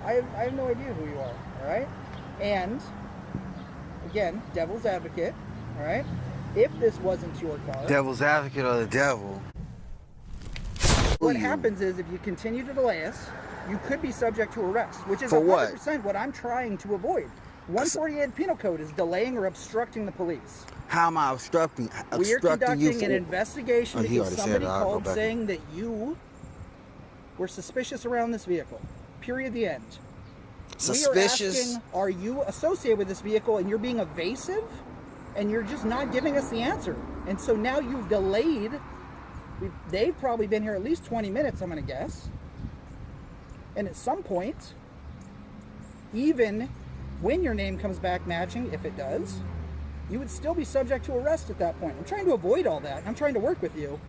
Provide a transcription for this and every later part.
I have no idea who you are, all right? And, again, devil's advocate, all right? If this wasn't your car... Devil's advocate or the devil? What happens is if you continue to delay us, you could be subject to arrest, which is For 100% what I'm trying to avoid. 148 Penal Code is delaying or obstructing the police. How am I obstructing? We are conducting an investigation because somebody called saying saying that you were suspicious around this vehicle. Period. The end. Suspicious? We are asking, are you associated with this vehicle, and you're being evasive, and you're just not giving us the answer. And so now you've delayed. They've probably been here at least 20 minutes, I'm going to guess. And at some point, even when your name comes back matching, if it does, you would still be subject to arrest at that point. I'm trying to avoid all that. I'm trying to work with you.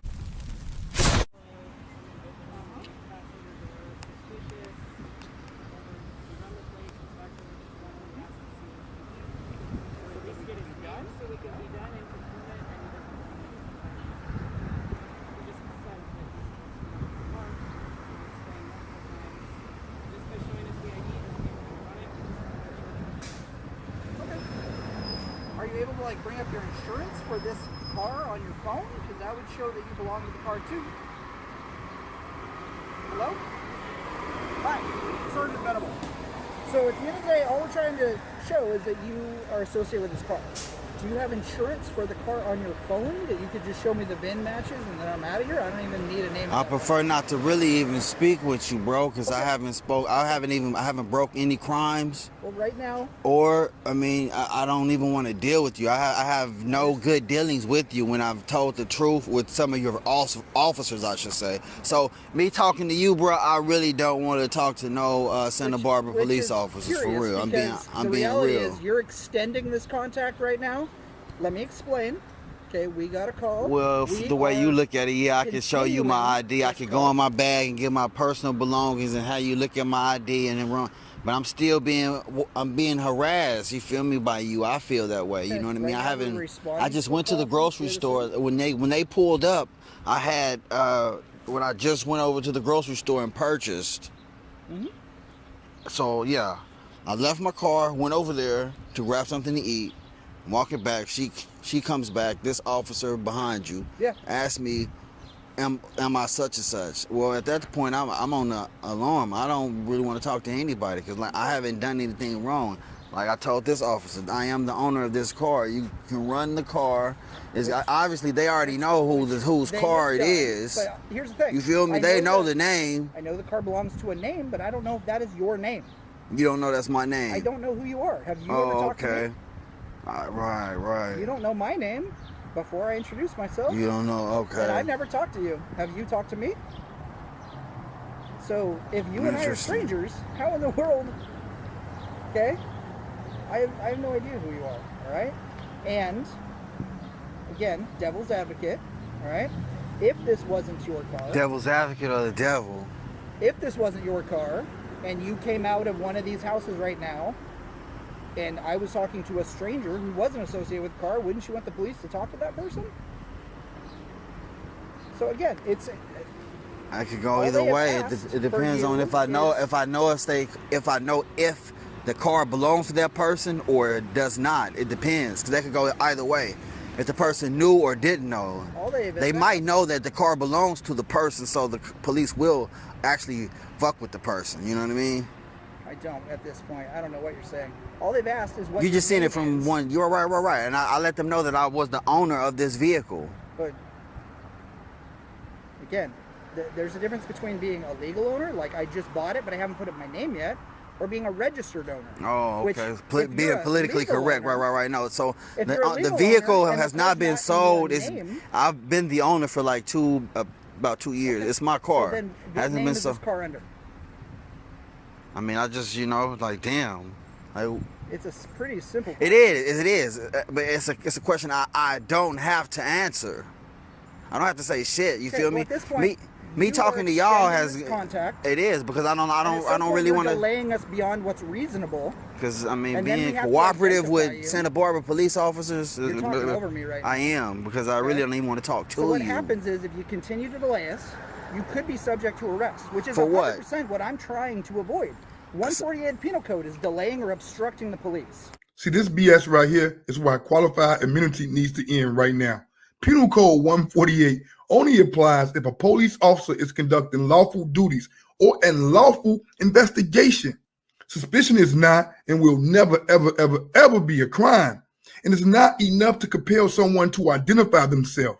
Are you able to like bring up your insurance for this car on your phone? Because that would show that you belong to the car too. Hello? Hi, Sergeant Venable. So at the end of the day, all we're trying to show is that you are associated with this car. Do you have insurance for the car on your phone that you could just show me the VIN matches and then I'm out of here? I don't even need a name. I prefer not to really even speak with you, bro, because okay. I haven't broke any crimes. Well, right now. Or, I mean, I don't even want to deal with you. I have no good dealings with you when I've told the truth with some of your officers, I should say. So, me talking to you, bro, I really don't want to talk to no Santa Barbara police officers, for real. I'm being real. The reality is you're extending this contact right now. Let me explain. Okay, we got a call. Well, the way you look at it, yeah, I can show you my ID. I can go in my bag and get my personal belongings and have you look at my ID and then run. But I'm being harassed. You feel me by you? I feel that way. You know what I mean? I just went to the grocery store when they pulled up. I had when I just went over to the grocery store and purchased. Mm-hmm. So yeah, I left my car, went over there to grab something to eat. Walking back, she comes back. This officer behind you asked me, "Am I such and such?" Well, at that point, I'm on the alarm. I don't really want to talk to anybody because like I haven't done anything wrong. Like I told this officer, I am the owner of this car. You can run the car. Obviously they already know whose car it is. But here's the thing. You feel me? They know the name. I know the car belongs to a name, but I don't know if that is your name. You don't know that's my name. I don't know who you are. Have you ever talked to me? Right. You don't know my name before I introduce myself. You don't know, okay. And I've never talked to you. Have you talked to me? So if you and I are strangers, how in the world? Okay, I have no idea who you are. All right, and again, devil's advocate. All right, if this wasn't your car. Devil's advocate or the devil? If this wasn't your car, and you came out of one of these houses right now. And I was talking to a stranger who wasn't associated with the car, wouldn't you want the police to talk to that person? So again, I could go either way. It depends on if I know if the car belongs to that person or it does not. It depends because that could go either way. If the person knew or didn't know, they might know that the car belongs to the person, so the police will actually fuck with the person. You know what I mean? I don't at this point. I don't know what you're saying. All they've asked is what you just seen it from one. You're right. And I let them know that I was the owner of this vehicle. But again, there's a difference between being a legal owner, like I just bought it but I haven't put up my name yet, or being a registered owner. Oh, okay. Being politically correct. Owner, right. No, so the vehicle has not been sold. I've been the owner for like about 2 years. Okay. It's my car. So then what name is this car under? I mean, I just, like, damn. It's a pretty simple question. It is. But it's a question I don't have to answer. I don't have to say shit. You feel me? At this point, me talking to y'all has contact. It is because I don't really want to delaying us beyond what's reasonable. Because I mean, being cooperative with Santa Barbara police officers. You're talking over me right now. I am because I really don't even want to talk to you. So what happens is if you continue to delay us, you could be subject to arrest, which is for 100% what I'm trying to avoid. 148 Penal Code is delaying or obstructing the police. See, this BS right here is why qualified immunity needs to end right now. Penal Code 148 only applies if a police officer is conducting lawful duties or a lawful investigation. Suspicion is not and will never, ever, ever, ever be a crime. And it's not enough to compel someone to identify themselves.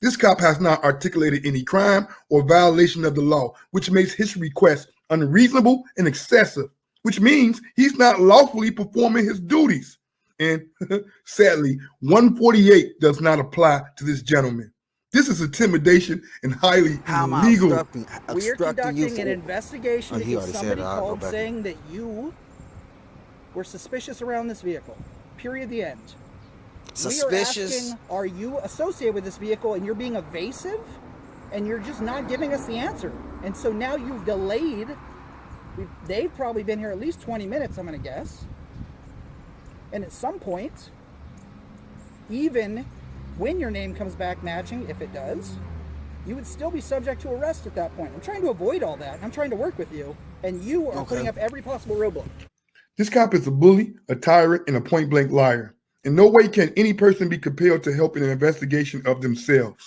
This cop has not articulated any crime or violation of the law, which makes his request unreasonable and excessive, which means he's not lawfully performing his duties. And sadly, 148 does not apply to this gentleman. This is intimidation and highly illegal. We are conducting an investigation because somebody called saying that you were suspicious around this vehicle. Period. The end. Suspicious? We are asking, are you associated with this vehicle, and you're being evasive, and you're just not giving us the answer. And so now you've delayed. They've probably been here at least 20 minutes, I'm going to guess. And at some point, even when your name comes back matching, if it does, you would still be subject to arrest at that point. I'm trying to avoid all that. I'm trying to work with you, and you are putting up every possible roadblock. This cop is a bully, a tyrant, and a point-blank liar. In no way can any person be compelled to help in an investigation of themselves.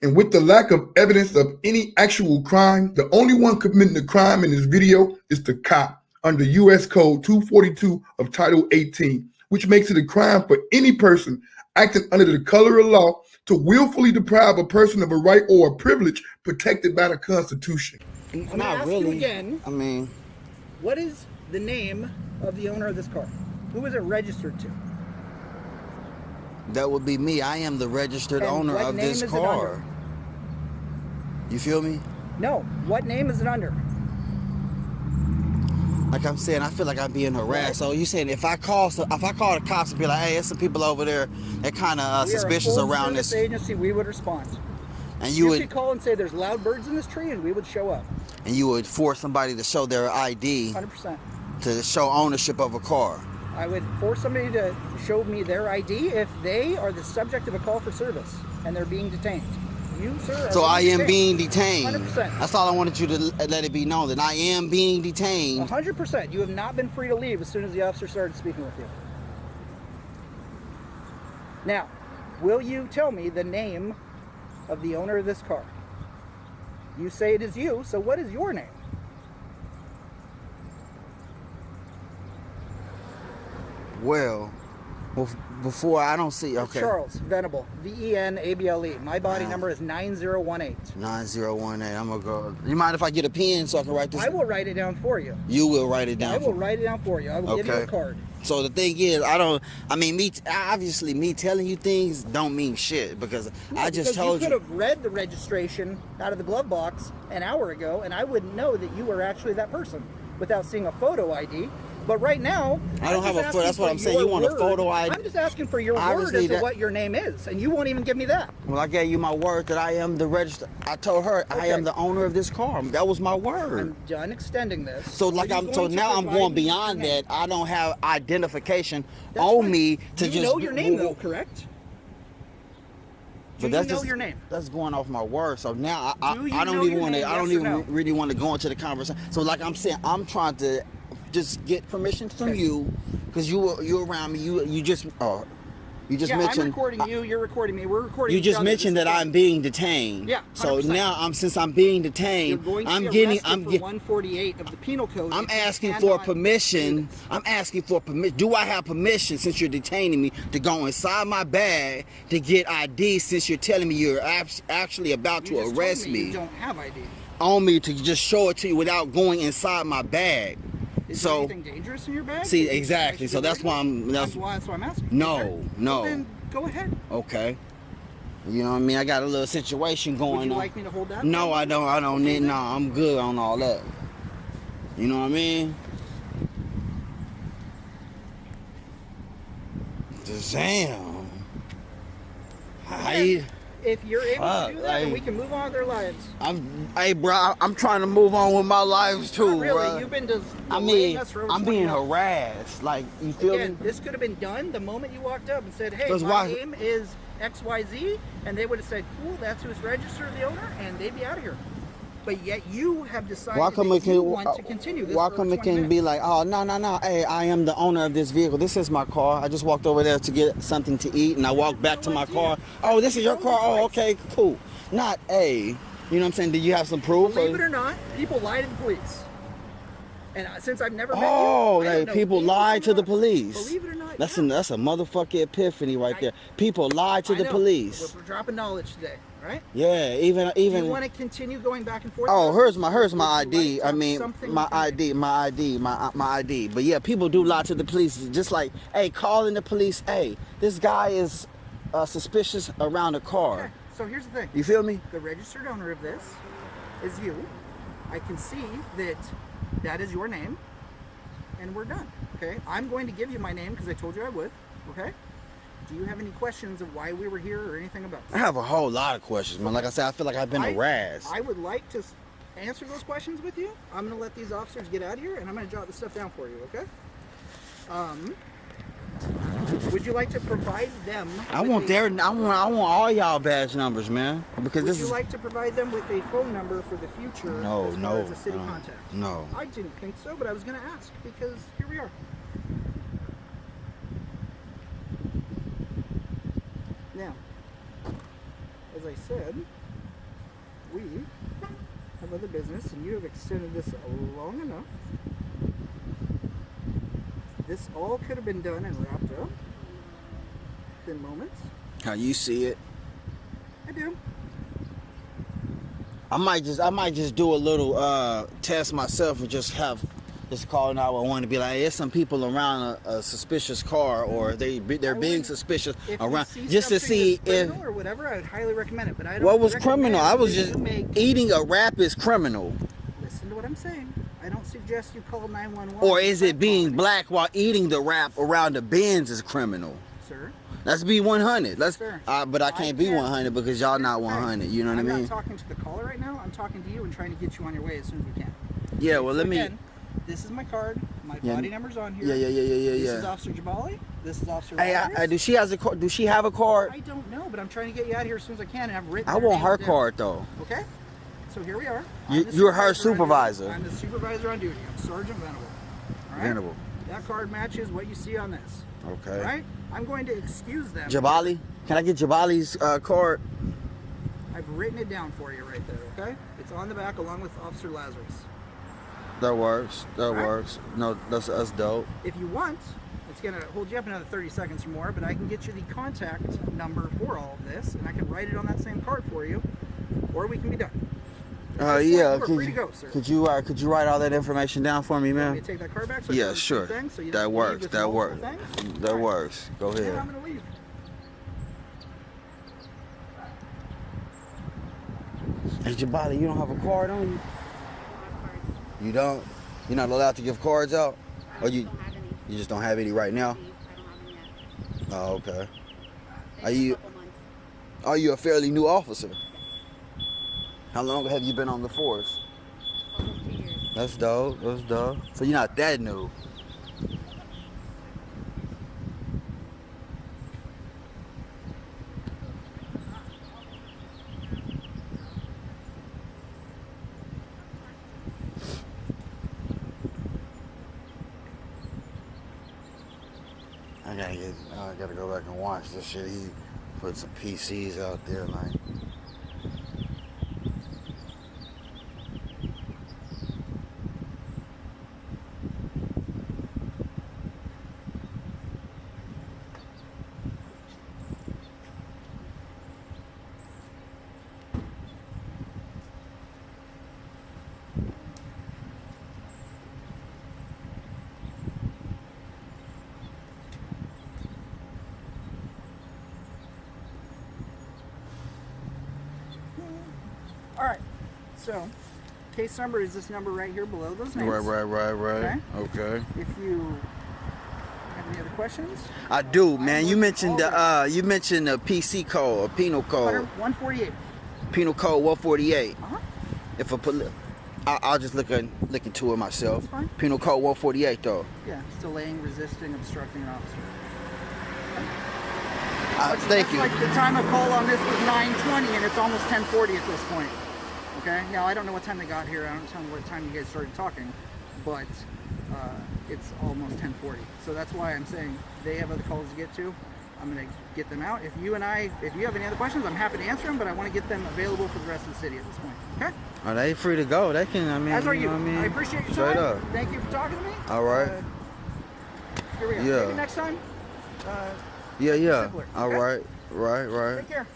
And with the lack of evidence of any actual crime, the only one committing the crime in this video is the cop under U.S. Code 242 of Title 18, which makes it a crime for any person acting under the color of law to willfully deprive a person of a right or a privilege protected by the Constitution. I'm going to ask you again. I mean, what is the name of the owner of this car? Who is it registered to? that would be me. I am the registered owner of this car. You feel me? No. What name is it under? Like I'm saying, I feel like I'm being harassed. So you saying if I call the cops and be like, hey, there's some people over there that kind of suspicious around this agency, we would respond. And you would call and say there's loud birds in this tree, and we would show up. And you would force somebody to show their ID. 100%. To show ownership of a car. I would force somebody to show me their ID if they are the subject of a call for service and they're being detained. You, sir, so I am being detained. 100%. That's all I wanted you to let it be known, that I am being detained. 100%. You have not been free to leave as soon as the officer started speaking with you. Now, will you tell me the name of the owner of this car? You say it is you, so what is your name? Well, before I don't see, okay. Charles Venable, V-E-N-A-B-L-E. My body number is 9018. 9018. I'm gonna go. You mind if I get a pen so I can write this? I will write it down for you. You will write it down. I will write it down for you. I will give you a card. So the thing is, obviously me telling you things don't mean shit because I just told you. You could have read the registration out of the glove box an hour ago, and I wouldn't know that you were actually that person without seeing a photo ID. But right now, I don't have a photo. That's what I'm saying. You want a photo ID? I'm just asking for your word as to what your name is, and you won't even give me that. Well, I gave you my word that I am the registered. I told her I am the owner of this car. That was my word. I'm done extending this. So now I'm going beyond that. I don't have identification on me to just. You know your name though, correct? But that's your name. That's going off my word. So now I don't even want to. I don't even really want to go into the conversation. So like I'm saying, I'm trying to just get permission from you because you're around me. You just mentioned. I'm recording you. You're recording me. We're recording. You just mentioned that I'm being detained. Yeah. 100%. So now since I'm being detained, for 148 of the penal code. I'm asking for permission. I'm asking for permission. Do I have permission since you're detaining me to go inside my bag to get ID? Since you're telling me you're actually about to arrest me. You don't have ID. On me to just show it to you without going inside my bag. Is there anything dangerous in your bag? See, exactly. So that's why I'm. That's why I'm asking. No. Well, then go ahead. Okay. You know what I mean? I got a little situation going on. Would you like me to hold that? No, I don't. I don't need. No, I'm good on all that. You know what I mean? Damn. If you're able to do that, then we can move on with our lives. Hey, bro, I'm trying to move on with my life too, Not really. bro. You've been just. I'm being harassed. Like, you feel me? This could have been done the moment you walked up and said, "Hey, my name is XYZ," and they would have said, "Cool, that's who's registered the owner," and they'd be out of here. But yet you have decided Why come that it can? you want to continue this Why for come it 20 can minutes. be like, oh no, hey, I am the owner of this vehicle. This is my car. I just walked over there to get something to eat, and I walked back to my car. Oh, this is your car. Oh, okay, cool. Not you know what I'm saying? Do you have some proof? Believe it or not, people lie to the police. And since I've never met you, Oh, I don't like know people anything lie to the about it. police. Believe it or not, That's yeah. that's a motherfucking epiphany right there. People lie to I the know. police. We're dropping knowledge today, right? Yeah, even Do you want to continue going back and forth? Oh, with here's us? my Or would you ID. like I to mean, something my in ID. My ID. But yeah, people do lie to the police. Just like, hey, calling the police. Hey, this guy is suspicious around a car. Okay, so here's the thing. You feel me? The registered owner of this is you. I can see that that is your name, and we're done. Okay, I'm going to give you my name because I told you I would. Okay. Do you have any questions of why we were here or anything about this? I have a whole lot of questions, man. Like I said, I feel like I've been harassed. I would like to answer those questions with you. I'm going to let these officers get out of here, and I'm going to jot this stuff down for you, okay? Would you like to provide them? I want all y'all badge numbers, man. Because Would this you is like to provide them with a phone number for the future? No, as far no, as a city no, contact? no. I didn't think so, but I was going to ask because here we are. Now, as I said, we have other business, and you have extended this long enough. This all could have been done and wrapped up in moments. How you see it? I do. I might just do a little test myself and just call 911 to be like, there's some people around a suspicious car, or they're being suspicious around, just to see if or whatever. I would highly recommend it, but I don't. what was recommend criminal. I was that just you make, eating a wrap is criminal, listen to what I'm saying. I don't suggest you call 911. or is it being black while eating the wrap around the bins is criminal? Sir. Let's be 100. Let's. Sir, But I can't be 100 because y'all not 100. You know what I mean? I'm not talking to the caller right now. I'm talking to you and trying to get you on your way as soon as we can. Yeah. Well, So let me. again, this is my card. My Yeah. body number's on here. Yeah. This is Officer Jabali. This is Officer. Hey, Rodriguez. does she has a card? Do she have a card? I don't know, but I'm trying to get you out of here as soon as I can, and I've written. I their want her names down. card though. Okay. So here we are. You're her supervisor. I'm the supervisor on duty. I'm Sergeant Venable. All right? Venable. That card matches what you see on this. Okay. All right. I'm going to excuse them. Jabali? Can I get Jabali's card? I've written it down for you right there. Okay. It's on the back along with Officer Lazarus. That works. That Right. works. No, that's dope. If you want, it's gonna hold you up another 30 seconds or more, but I can get you the contact number for all of this, and I can write it on that same card for you, or we can be done. Yeah. You are free to go, sir. Could you write all that information down for me, Want me man? to take that card back? So I Yeah, can do sure. the thing, so you That don't leave works. with That multiple works. things? That All right. works. Go Now ahead. I'm gonna leave. Hey, Jabali, you don't have a card on you? You don't? You're not allowed to give cards out? Or you just don't have any right now? Oh, okay. Are you a fairly new officer? How long have you been on the force? Almost 2 years. That's dope. That's dope. So you're not that new. I gotta go back and watch this shit. He put some PCs out there, like. All right. So, case number is this number right here below those names. Right. Okay. If you have any other questions, I do, man. You mentioned the PC code, or penal code, 148. penal code 148. Uh-huh. If I'll just look into it myself. That's fine. Penal code 148 though. Yeah, it's delaying, resisting, obstructing an officer. Thank you. Like the time of call on this was 9:20, and it's almost 10:40 at this point. Okay. Now I don't know what time they got here. I don't know what time you guys started talking, but it's almost 10:40. So that's why I'm saying they have other calls to get to. I'm gonna get them out. If you have any other questions, I'm happy to answer them. But I want to get them available for the rest of the city at this point. Okay. Are they free to go? They can. I mean, As are you. know what I mean? I appreciate your Straight time. up. Thank you for talking to me. All right. Here we go. Yeah. Maybe next time. Yeah. Simpler, All okay? right. Take care.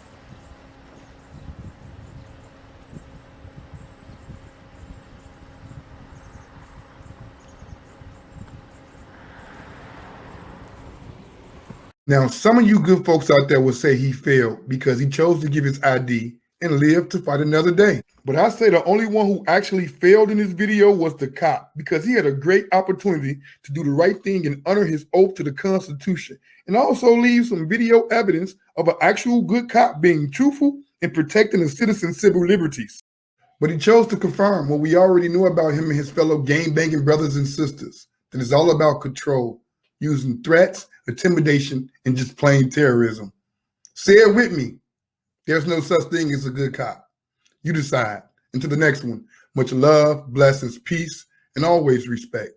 Now, some of you good folks out there will say he failed because he chose to give his ID and live to fight another day. But I say the only one who actually failed in this video was the cop, because he had a great opportunity to do the right thing and honor his oath to the Constitution, and also leave some video evidence of an actual good cop being truthful and protecting the citizens' civil liberties. But he chose to confirm what we already knew about him and his fellow gang-banging brothers and sisters, that it's all about control, using threats, intimidation, and just plain terrorism. Say it with me. There's no such thing as a good cop. You decide. Until the next one, much love, blessings, peace, and always respect.